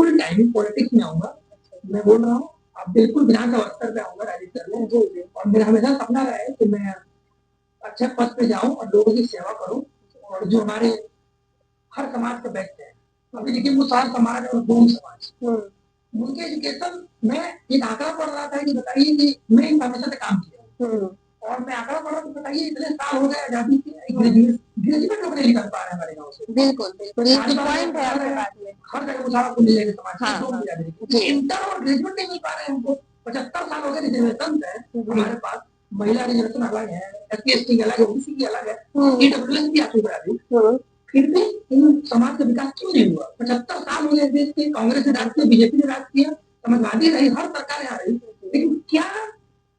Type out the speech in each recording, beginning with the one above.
Full time politics में आऊंगा। मैं बोल रहा हूँ, अब बिल्कुल विधानसभा स्तर पे आऊंगा राजनीति करने। जी जी। और मेरा हमेशा सपना रहा है कि मैं अच्छे पद पे जाऊं और लोगों की सेवा करूं, और जो हमारे हर समाज के व्यक्ति हैं, अभी देखिए मुसहर समाज और डोम समाज, उनके एजुकेशन में एक आंकड़ा पढ़ रहा था कि बताइए कि मैं हमेशा से काम किया, और मैं आंकड़ा पढ़ रहा तो बताइए इतने साल हो गए आजादी के, ग्रेजुएट लोग नहीं निकल पा रहे हमारे गाँव से। बिल्कुल बिल्कुल, ये पॉइंट है आपके बात में। हर जगह मुसहर को मिलेगा समाज, इंटर और ग्रेजुएट नहीं मिल पा रहे हैं हमको। 75 साल हो गए रिजर्वेशन है हमारे पास, महिला रिजर्वेशन अलग है, एससी एसटी की अलग है, ओबीसी की अलग है, ईडब्ल्यूएस भी आ चुका है, फिर भी इन समाज का विकास क्यों नहीं हुआ? 75 साल हो गए देश के, कांग्रेस ने राज किया, बीजेपी ने राज किया, समाजवादी रही, हर सरकार आ रही, लेकिन क्या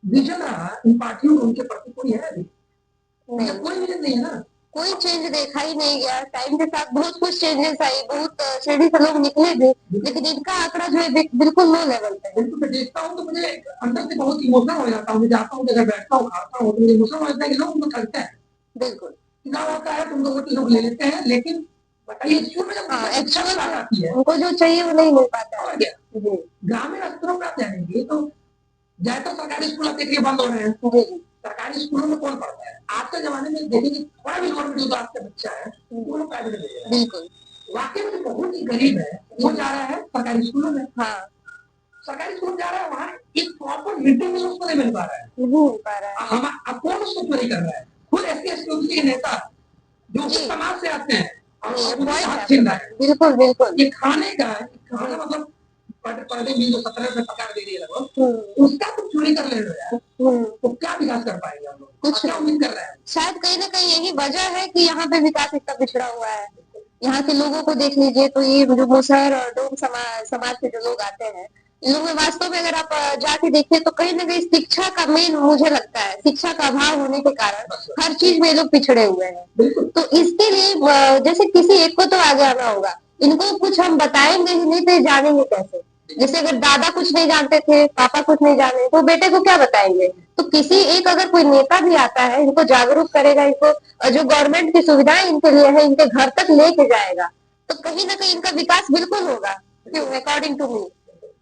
विजन रहा इन पार्टियों को उनके प्रति कोई है अभी? कोई विजन नहीं है ना, कोई चेंज देखा ही नहीं गया। टाइम के साथ बहुत कुछ चेंजेस आई, बहुत श्रेणी से लोग निकले भी, लेकिन इनका आंकड़ा जो है बिल्कुल लो लेवल पे है। बिल्कुल, मैं देखता हूँ तो मुझे अंदर से बहुत इमोशनल हो जाता हूँ। मैं जाता हूँ, जगह बैठता हूँ, खाता हूँ, तो मुझे इमोशनल हो जाता है कि लोग उनको ठगते हैं। बिल्कुल, चुनाव होता है, तुम लोग लोग ले लेते हैं, लेकिन बताइए एक्चुअल में जब एक्चुअल बात आती है, उनको जो चाहिए वो नहीं मिल पाता है। ग्रामीण स्तरों पर आप जानेंगे तो ज्यादातर सरकारी स्कूल आप देखिए बंद हो रहे हैं। सरकारी स्कूलों में कौन पढ़ता है? आज के जमाने में देखेंगे थोड़ा भी गवर्नमेंट क्लास का बच्चा है वो लोग प्राइवेट में है। बिल्कुल, वाकई में बहुत ही गरीब है, वो जा रहा है सरकारी स्कूलों में। हाँ, सरकारी स्कूल जा रहा है, वहाँ एक प्रॉपर मिड डे मील उसको नहीं मिल पा रहा है। हम अब कौन उसको चोरी कर रहा है? खुद एससी के नेता जो समाज से आते हैं, बिल्कुल बिल्कुल, ये खाने का खाना मतलब पहले भी जो 17 रुपए पकार दे रही है लगभग, उसका कुछ चोरी कर ले रहे हैं, तो क्या विकास कर पाएंगे हम लोग? कुछ क्या उम्मीद कर रहे हैं? शायद कहीं ना कहीं यही वजह है कि यहाँ पे विकास इतना पिछड़ा हुआ है। यहाँ के लोगों को देख लीजिए तो ये जो मुसहर और डोम समाज के जो लोग आते हैं, इन लोगों में वास्तव में अगर आप जाके देखिए तो कहीं ना कहीं शिक्षा का मेन मुझे लगता है, शिक्षा का अभाव होने के कारण हर चीज में ये लोग पिछड़े हुए हैं। तो इसके लिए जैसे किसी एक को तो आगे आना होगा, इनको कुछ हम बताएंगे ही नहीं तो ये जानेंगे कैसे? जैसे अगर दादा कुछ नहीं जानते थे, पापा कुछ नहीं जाने, तो बेटे को क्या बताएंगे? तो किसी एक अगर कोई नेता भी आता है, इनको जागरूक करेगा, इनको जो गवर्नमेंट की सुविधाएं इनके लिए है इनके घर तक लेके जाएगा, तो कहीं ना कहीं इनका विकास बिल्कुल होगा। क्यों? According to me.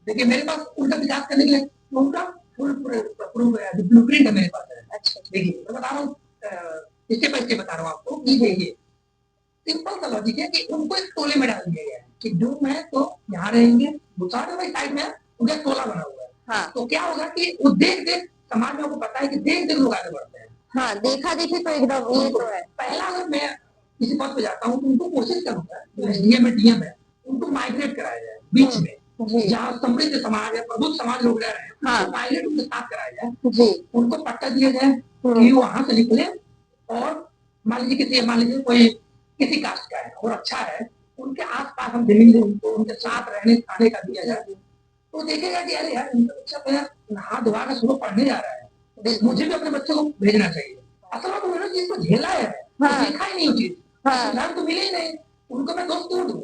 देखिए मेरे पास उनका विकास करने के लिए उनका फुल ब्लूप्रिंट है मेरे पास है। अच्छा, देखिए मैं बता रहा हूँ, स्टेप बाय स्टेप बता रहा हूँ आपको कि देखिए सिंपल सा लॉजिक है कि उनको एक टोले में डाल दिया गया है कि जो मैं तो यहाँ रहेंगे, मुसहर भाई साइड में उनका टोला बना हुआ है। हाँ, तो क्या होगा कि वो देख देख समाज में आपको पता है कि देख देख लोग आगे बढ़ते हैं। हाँ, देखा देखी तो एकदम ये तो है। पहला अगर मैं किसी पद पे जाता हूँ तो उनको कोशिश करूंगा, एसडीएम है डीएम है, उनको माइग्रेट कराया जाए बीच में, जहाँ समृद्ध समाज है, प्रबुद्ध समाज लोग रह रहे हैं, हाँ, तो माइग्रेट उनके साथ कराया जाए जी, उनको पट्टा दिया जाए कि वहां से निकले, और मान लीजिए किसी मान लीजिए कोई किसी कास्ट का है और अच्छा है, उनके आसपास हम जमीन दें उनको, उनके साथ रहने खाने का दिया जाए, तो देखेगा कि अरे यार उनका बच्चा तो यार नहा धोवा कर सुबह पढ़ने जा रहा है, मुझे भी अपने बच्चे को भेजना चाहिए। असल में तो मैंने चीज को झेला है, हाँ, देखा ही नहीं वो चीज, हाँ, तो मिले ही नहीं, उनको मैं दोस्त क्यों दूं?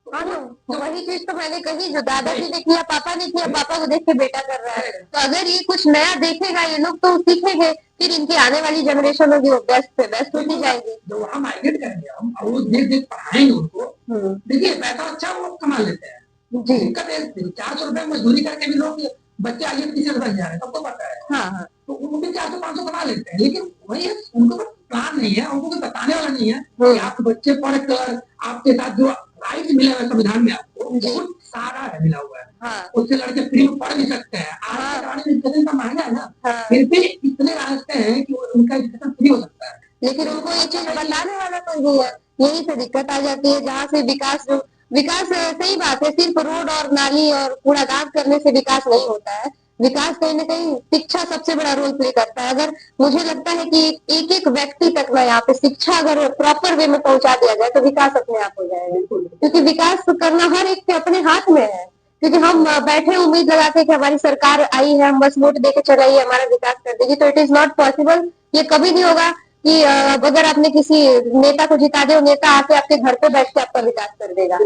हाँ, तो वही चीज तो मैंने कही, जो दादाजी ने किया पापा ने किया, पापा को देख के बेटा कर रहा है, तो अगर ये कुछ नया देखेगा ये लोग तो सीखेंगे, फिर इनकी आने वाली जनरेशन होगी वो बेस्ट पे बेस्ट होती जाएगी। जो वहाँ माइग्रेट करेंगे हम और वो देख देख पढ़ाएंगे उनको, देखिए पैसा अच्छा वो कमा लेते हैं जी, दिक्कत है 400 रुपए मजदूरी करके भी लोग बच्चे आगे पीछे बन जा रहे हैं, सबको पता है। हाँ, हाँ, तो वो भी 400-500 कमा लेते हैं, लेकिन वही उनको प्लान नहीं है, उनको कोई बताने वाला नहीं है कि आप बच्चे पढ़ कर आपके साथ जो राइट मिला हुआ संविधान में आपको बहुत सारा है मिला हुआ है, हाँ, उससे लड़के फ्री में पढ़ भी सकते हैं। आज के जमाने में एजुकेशन का महंगा है ना, हाँ, फिर भी इतने रास्ते हैं कि उनका एजुकेशन फ्री हो सकता है, लेकिन उनको ये चीज बताने वाला कोई नहीं है। यही से दिक्कत आ जाती है, जहाँ से विकास सही बात है, सिर्फ रोड और नाली और कूड़ादान करने से विकास नहीं होता है। विकास कहीं ना कहीं शिक्षा सबसे बड़ा रोल प्ले करता है। अगर मुझे लगता है कि एक एक व्यक्ति तक ना यहाँ पे शिक्षा अगर प्रॉपर वे में पहुंचा दिया जाए तो विकास अपने आप हो जाएगा, क्योंकि विकास करना हर एक के अपने हाथ में है। क्योंकि हम बैठे उम्मीद लगाते हैं कि हमारी सरकार आई है, हम बस वोट देके चलाइए हमारा विकास कर देगी, तो इट इज नॉट पॉसिबल। ये कभी नहीं होगा कि अगर आपने किसी नेता को जिता दे, नेता आके आपके घर पे बैठ के आपका विकास कर देगा।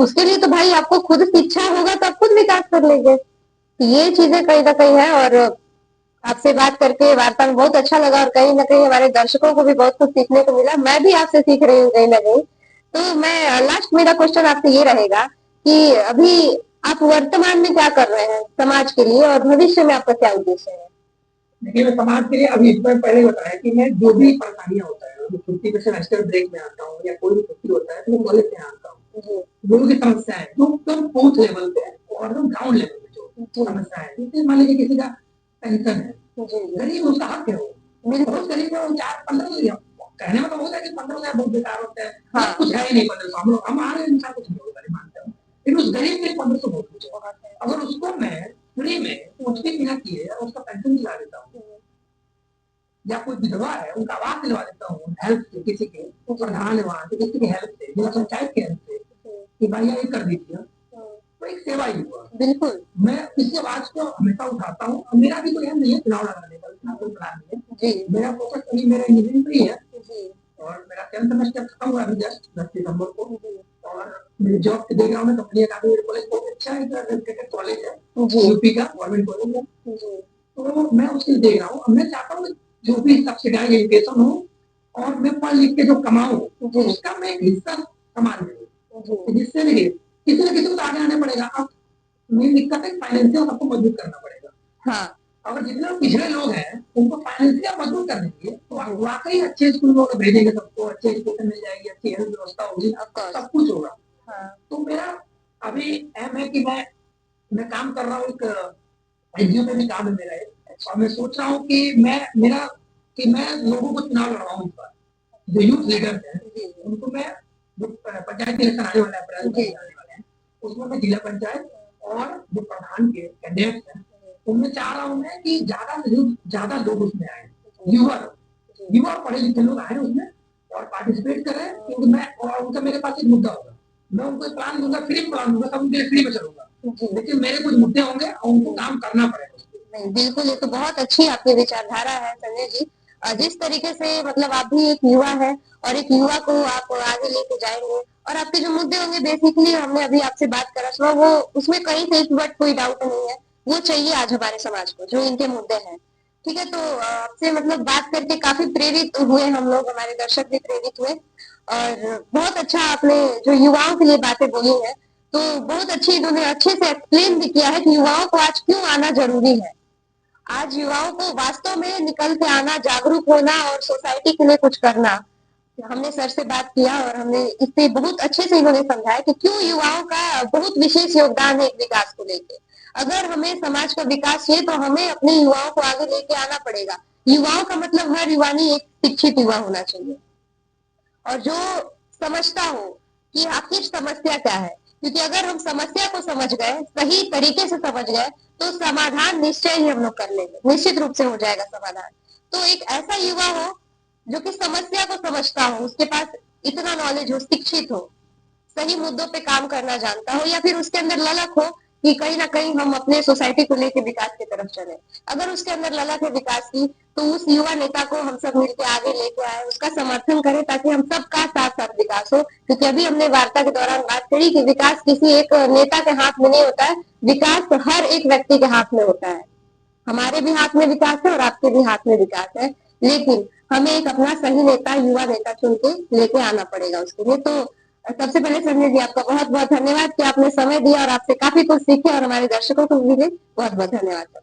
उसके लिए तो भाई आपको खुद शिक्षा होगा तो आप खुद विकास कर लेंगे। ये चीजें कहीं ना कहीं है, और आपसे बात करके वार्ता में बहुत अच्छा लगा, और कहीं ना कहीं हमारे दर्शकों को भी बहुत कुछ सीखने को मिला। मैं भी आपसे सीख रही हूँ कहीं ना कहीं। तो मैं लास्ट मेरा क्वेश्चन आपसे ये रहेगा कि अभी आप वर्तमान में क्या कर रहे हैं समाज के लिए और भविष्य में आपका क्या उद्देश्य है? देखिए मैं समाज के लिए अभी इसमें पहले ही बताया कि मैं जो भी परेशानियां होता है तो छुट्टी पे सेमेस्टर ब्रेक में आता हूँ या कोई भी छुट्टी होता है तो मैं कॉलेज में आता हूँ। जी, जो भी समस्याएं जो एकदम बूथ लेवल पे और एकदम ग्राउंड लेवल पे जो जी, समस्याएं जैसे मान लीजिए किसी का पेंशन है, जी, जी, गरीब उसका हक है वो, बिल्कुल, बहुत गरीब है वो 4-15 कहने में तो होता है कि 15,000 बहुत बेकार होता है, हाँ, कुछ है ही नहीं 1500 हम लोग हमारे इंसान कुछ नहीं होता, नहीं मानते हो, लेकिन उस गरीब के लिए 1500 बहुत कुछ है। अगर उसको मैं फ्री में कुछ भी बिना किए उसका पेंशन दिला देता हूँ या कोई विधवा है उनका आवास दिलवा देता हूँ हेल्प से किसी के प्रधान है वहां से किसी की हेल्प से जिला पंचायत की हेल्प से कि भैया ये कर दीजिए तो एक सेवा ही हुआ। बिल्कुल, मैं इस आवाज को हमेशा उठाता हूँ और मेरा भी कोई एम नहीं है चुनाव लड़ाने का इतना कोई प्लान नहीं है। जी, मेरा फोकस अभी मेरा इंजीनियरिंग पे ही है जी, और मेरा 10th सेमेस्टर खत्म हुआ अभी जस्ट 10 सितंबर को जी, और मेरी जॉब के देख रहा हूँ मैं कंपनी अकादमी कॉलेज बहुत अच्छा है रेपुटेड कॉलेज है जी, यूपी का गवर्नमेंट कॉलेज है जी, तो मैं उसके देख रहा हूँ अब मैं चाहता हूँ जो भी सब्सिडाइज एजुकेशन हो और मैं पढ़ लिख के जो कमाऊँ जी, उसका मैं एक हिस्सा कमा लूँ जी, जिससे देखिए किसी न किसी को तो आगे आने पड़ेगा। अब मेन दिक्कत है फाइनेंशियल सबको मजबूत करना पड़ेगा। हाँ, अगर जितने लोग पिछड़े लोग हैं उनको फाइनेंशियल मजबूत कर देंगे तो वाकई अच्छे स्कूल में अगर भेजेंगे सबको अच्छे एजुकेशन मिल जाएगी अच्छी हेल्थ व्यवस्था होगी ऑफ कोर्स, सब कुछ होगा। हाँ, तो मेरा अभी एम है कि मैं काम कर रहा हूँ एक एनजीओ में भी काम है मेरा एक और मैं सोच रहा हूँ कि मैं लोगों को चुनाव लड़वाऊँ इस बार जो यूथ लीडर्स हैं जी, उनको मैं जो पंचायत इलेक्शन आने वाला है अप्रैल में आने वाले हैं उसमें मैं जिला पंचायत और जो प्रधान के कैंडिडेट्स हैं उनमें चाह रहा हूँ मैं कि ज्यादा लोग उसमें आए युवा युवा पढ़े लिखे लोग आए उसमें और पार्टिसिपेट करें क्योंकि मैं और उनका मेरे पास एक मुद्दा होगा मैं उनको प्लान दूंगा फ्री प्लान दूंगा सब उनके लिए फ्री में चलूंगा लेकिन मेरे कुछ मुद्दे होंगे और उनको काम करना पड़ेगा नहीं बिल्कुल ये तो बहुत अच्छी आपकी विचारधारा है संजय जी। जिस तरीके से मतलब आप भी एक युवा है और एक युवा को आप आगे लेके जाएंगे और आपके जो मुद्दे होंगे बेसिकली हमने अभी आपसे बात करा सुना वो उसमें कहीं से एक बट कोई डाउट नहीं है वो चाहिए आज हमारे समाज को जो इनके मुद्दे हैं। ठीक है तो आपसे मतलब बात करके काफी प्रेरित हुए हम लोग हमारे दर्शक भी प्रेरित हुए और बहुत अच्छा आपने जो युवाओं के लिए बातें बोली है तो बहुत अच्छी इन्होंने अच्छे से एक्सप्लेन भी किया है कि युवाओं को आज क्यों आना जरूरी है। आज युवाओं को वास्तव में निकल के आना जागरूक होना और सोसाइटी के लिए कुछ करना। हमने सर से बात किया और हमने इससे बहुत अच्छे से इन्होंने समझाया कि क्यों युवाओं का बहुत विशेष योगदान है एक विकास को लेके। अगर हमें समाज का विकास चाहिए तो हमें अपने युवाओं को आगे लेके आना पड़ेगा। युवाओं का मतलब हर युवानी एक शिक्षित युवा होना चाहिए और जो समझता हो कि आखिर समस्या क्या है क्योंकि अगर हम समस्या को समझ गए सही तरीके से समझ गए तो समाधान निश्चय ही हम लोग कर लेंगे निश्चित रूप से हो जाएगा समाधान। तो एक ऐसा युवा हो जो कि समस्या को समझता हो उसके पास इतना नॉलेज हो शिक्षित हो सही मुद्दों पे काम करना जानता हो या फिर उसके अंदर ललक हो कि कहीं ना कहीं हम अपने सोसाइटी को लेके विकास की तरफ चले। अगर उसके अंदर ललक है विकास की तो उस युवा नेता को हम सब मिलकर आगे लेके आए उसका समर्थन करें ताकि हम सबका साथ साथ विकास हो क्योंकि अभी हमने वार्ता के दौरान बात करी कि विकास किसी एक नेता के हाथ में नहीं होता है विकास हर एक व्यक्ति के हाथ में होता है। हमारे भी हाथ में विकास है और आपके भी हाथ में विकास है लेकिन हमें एक अपना सही नेता युवा नेता चुन के लेके आना पड़ेगा उसके लिए। तो सबसे पहले संजय जी आपका बहुत बहुत धन्यवाद कि आपने समय दिया और आपसे काफी कुछ सीखे और हमारे दर्शकों को भी बहुत बहुत धन्यवाद।